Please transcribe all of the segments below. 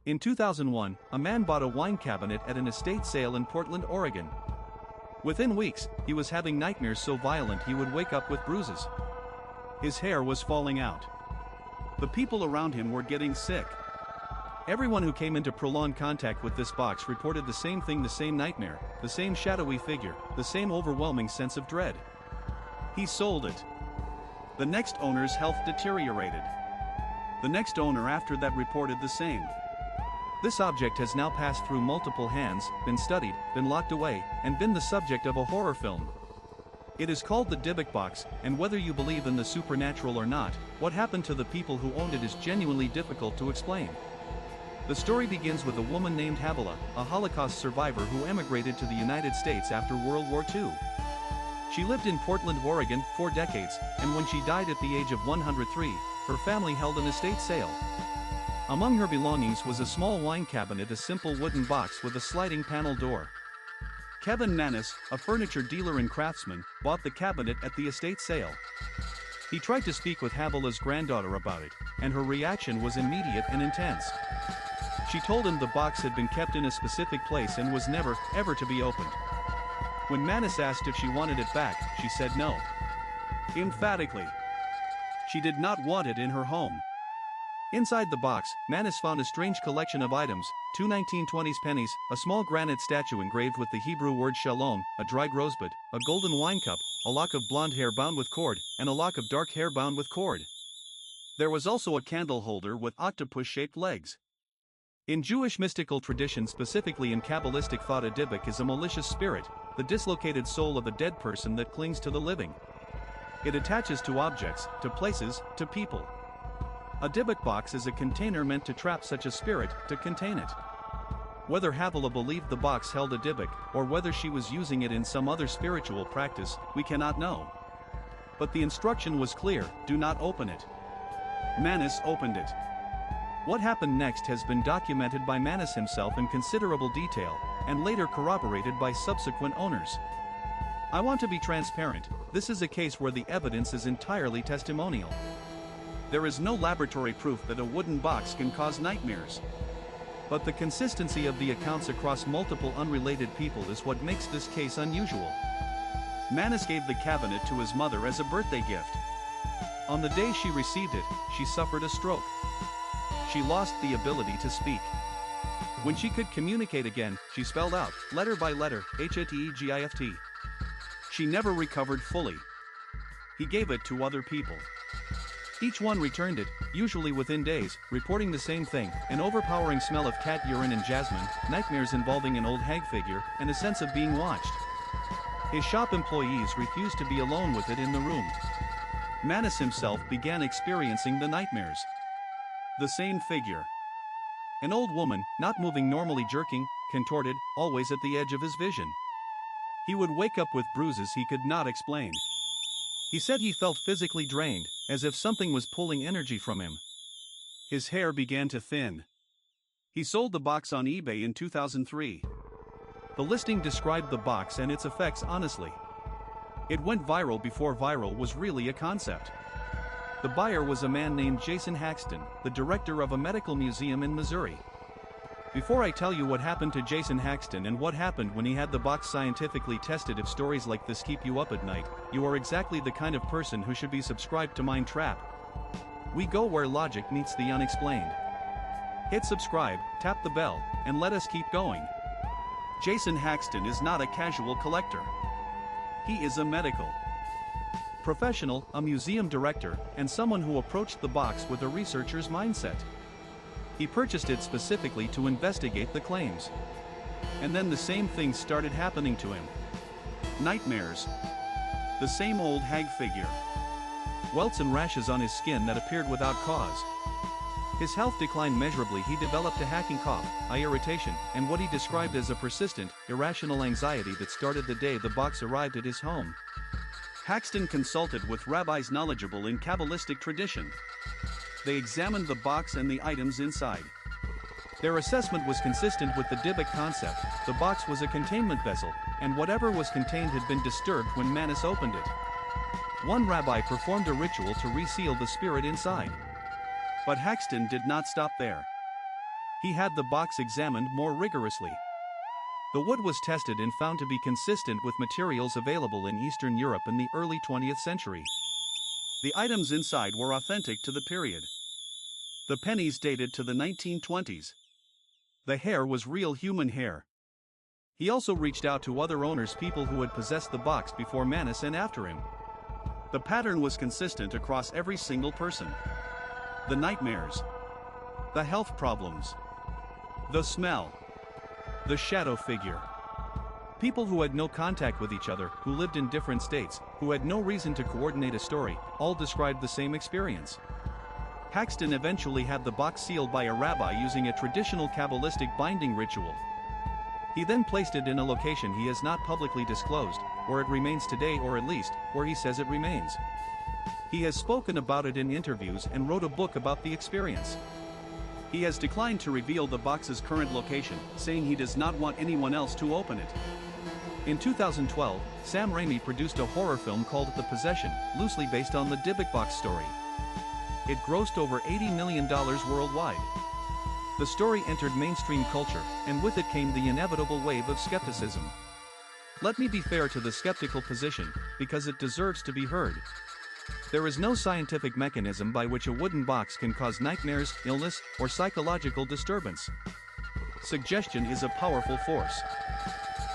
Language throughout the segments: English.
In 2001, a man bought a wine cabinet at an estate sale in Portland, Oregon. Within weeks, he was having nightmares so violent he would wake up with bruises. His hair was falling out. The people around him were getting sick. Everyone who came into prolonged contact with this box reported the same thing, the same nightmare, the same shadowy figure, the same overwhelming sense of dread. He sold it. The next owner's health deteriorated. The next owner after that reported the same. This object has now passed through multiple hands, been studied, been locked away, and been the subject of a horror film. It is called the Dybbuk box, and whether you believe in the supernatural or not, what happened to the people who owned it is genuinely difficult to explain. The story begins with a woman named Havila, a Holocaust survivor who emigrated to the United States after World War II. She lived in Portland, Oregon, for decades, and when she died at the age of 103, her family held an estate sale. Among her belongings was a small wine cabinet, a simple wooden box with a sliding panel door. Kevin Manis, a furniture dealer and craftsman, bought the cabinet at the estate sale. He tried to speak with Havila's granddaughter about it, and her reaction was immediate and intense. She told him the box had been kept in a specific place and was never, ever to be opened. When Manis asked if she wanted it back, she said no. Emphatically. She did not want it in her home. Inside the box, Manis found a strange collection of items, two 1920s pennies, a small granite statue engraved with the Hebrew word shalom, a dried rosebud, a golden wine cup, a lock of blonde hair bound with cord, and a lock of dark hair bound with cord. There was also a candle holder with octopus-shaped legs. In Jewish mystical tradition, specifically in Kabbalistic thought, a Dybbuk is a malicious spirit, the dislocated soul of a dead person that clings to the living. It attaches to objects, to places, to people. A Dybbuk box is a container meant to trap such a spirit, to contain it. Whether Havila believed the box held a Dybbuk, or whether she was using it in some other spiritual practice, we cannot know. But the instruction was clear: do not open it. Manis opened it. What happened next has been documented by Manis himself in considerable detail, and later corroborated by subsequent owners. I want to be transparent, this is a case where the evidence is entirely testimonial. There is no laboratory proof that a wooden box can cause nightmares. But the consistency of the accounts across multiple unrelated people is what makes this case unusual. Manis gave the cabinet to his mother as a birthday gift. On the day she received it, she suffered a stroke. She lost the ability to speak. When she could communicate again, she spelled out, letter by letter, HATEGIFT. She never recovered fully. He gave it to other people. Each one returned it, usually within days, reporting the same thing: an overpowering smell of cat urine and jasmine, nightmares involving an old hag figure, and a sense of being watched. His shop employees refused to be alone with it in the room. Manis himself began experiencing the nightmares. The same figure. An old woman, not moving normally, jerking, contorted, always at the edge of his vision. He would wake up with bruises he could not explain. He said he felt physically drained, as if something was pulling energy from him. His hair began to thin. He sold the box on eBay in 2003. The listing described the box and its effects honestly. It went viral before viral was really a concept. The buyer was a man named Jason Haxton, the director of a medical museum in Missouri. Before I tell you what happened to Jason Haxton and what happened when he had the box scientifically tested, if stories like this keep you up at night, you are exactly the kind of person who should be subscribed to Mind Trap. We go where logic meets the unexplained. Hit subscribe, tap the bell, and let us keep going. Jason Haxton is not a casual collector. He is a medical professional, a museum director, and someone who approached the box with a researcher's mindset. He purchased it specifically to investigate the claims. And then the same things started happening to him. Nightmares. The same old hag figure. Welts and rashes on his skin that appeared without cause. His health declined measurably. He developed a hacking cough, eye irritation, and what he described as a persistent, irrational anxiety that started the day the box arrived at his home. Haxton consulted with rabbis knowledgeable in Kabbalistic tradition. They examined the box and the items inside. Their assessment was consistent with the Dybbuk concept. The box was a containment vessel, and whatever was contained had been disturbed when Manis opened it. One rabbi performed a ritual to reseal the spirit inside. But Haxton did not stop there. He had the box examined more rigorously. The wood was tested and found to be consistent with materials available in Eastern Europe in the early 20th century. The items inside were authentic to the period. The pennies dated to the 1920s. The hair was real human hair. He also reached out to other owners, people who had possessed the box before Manus and after him. The pattern was consistent across every single person. The nightmares. The health problems. The smell. The shadow figure. People who had no contact with each other, who lived in different states, who had no reason to coordinate a story, all described the same experience. Haxton eventually had the box sealed by a rabbi using a traditional Kabbalistic binding ritual. He then placed it in a location he has not publicly disclosed, where it remains today, or at least, where he says it remains. He has spoken about it in interviews and wrote a book about the experience. He has declined to reveal the box's current location, saying he does not want anyone else to open it. In 2012, Sam Raimi produced a horror film called The Possession, loosely based on the Dybbuk box story. It grossed over $80 million worldwide. The story entered mainstream culture, and with it came the inevitable wave of skepticism. Let me be fair to the skeptical position, because it deserves to be heard. There is no scientific mechanism by which a wooden box can cause nightmares, illness, or psychological disturbance. Suggestion is a powerful force.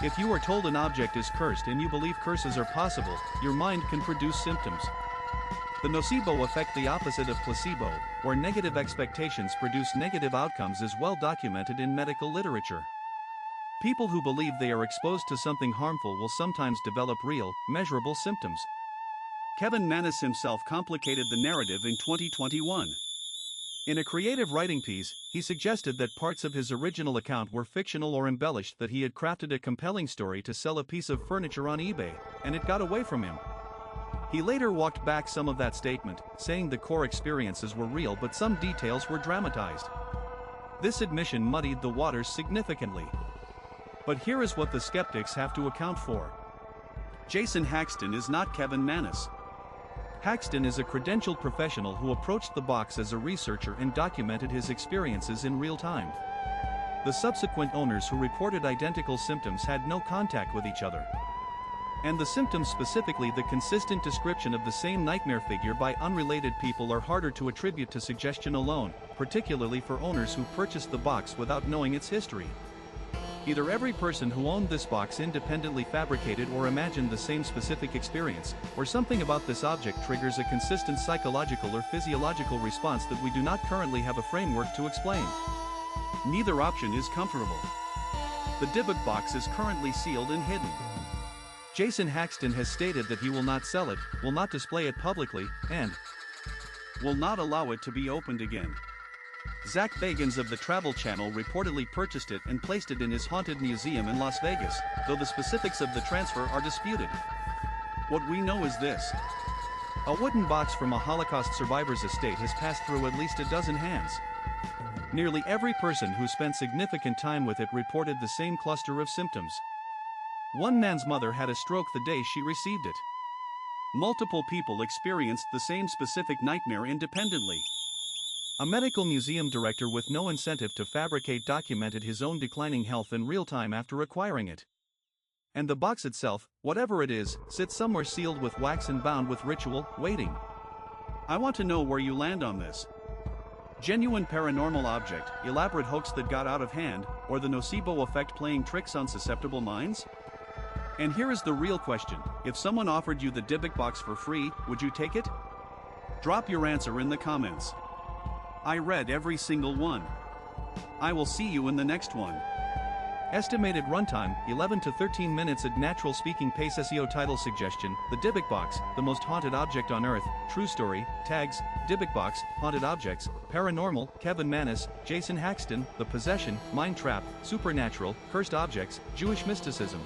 If you are told an object is cursed and you believe curses are possible, your mind can produce symptoms. The nocebo effect, the opposite of placebo, where negative expectations produce negative outcomes, is well documented in medical literature. People who believe they are exposed to something harmful will sometimes develop real, measurable symptoms. Kevin Manus himself complicated the narrative in 2021. In a creative writing piece, he suggested that parts of his original account were fictional or embellished, that he had crafted a compelling story to sell a piece of furniture on eBay, and it got away from him. He later walked back some of that statement, saying the core experiences were real but some details were dramatized. This admission muddied the waters significantly. But here is what the skeptics have to account for. Jason Haxton is not Kevin Manus. Haxton is a credentialed professional who approached the box as a researcher and documented his experiences in real time. The subsequent owners who reported identical symptoms had no contact with each other. And the symptoms, specifically the consistent description of the same nightmare figure by unrelated people, are harder to attribute to suggestion alone, particularly for owners who purchased the box without knowing its history. Either every person who owned this box independently fabricated or imagined the same specific experience, or something about this object triggers a consistent psychological or physiological response that we do not currently have a framework to explain. Neither option is comfortable. The Dybbuk box is currently sealed and hidden. Jason Haxton has stated that he will not sell it, will not display it publicly, and will not allow it to be opened again. Zach Bagans of the Travel Channel reportedly purchased it and placed it in his haunted museum in Las Vegas, though the specifics of the transfer are disputed. What we know is this. A wooden box from a Holocaust survivor's estate has passed through at least a dozen hands. Nearly every person who spent significant time with it reported the same cluster of symptoms. One man's mother had a stroke the day she received it. Multiple people experienced the same specific nightmare independently. A medical museum director with no incentive to fabricate documented his own declining health in real time after acquiring it. And the box itself, whatever it is, sits somewhere sealed with wax and bound with ritual, waiting. I want to know where you land on this. Genuine paranormal object, elaborate hoax that got out of hand, or the nocebo effect playing tricks on susceptible minds? And here is the real question: if someone offered you the Dybbuk box for free, would you take it? Drop your answer in the comments. I read every single one. I will see you in the next one. Estimated runtime, 11 to 13 minutes at natural speaking pace. SEO title suggestion, The Dybbuk Box, the most haunted object on Earth. True story, tags, Dybbuk Box, haunted objects, paranormal, Kevin Manus, Jason Haxton, The Possession, Mind Trap, supernatural, cursed objects, Jewish mysticism.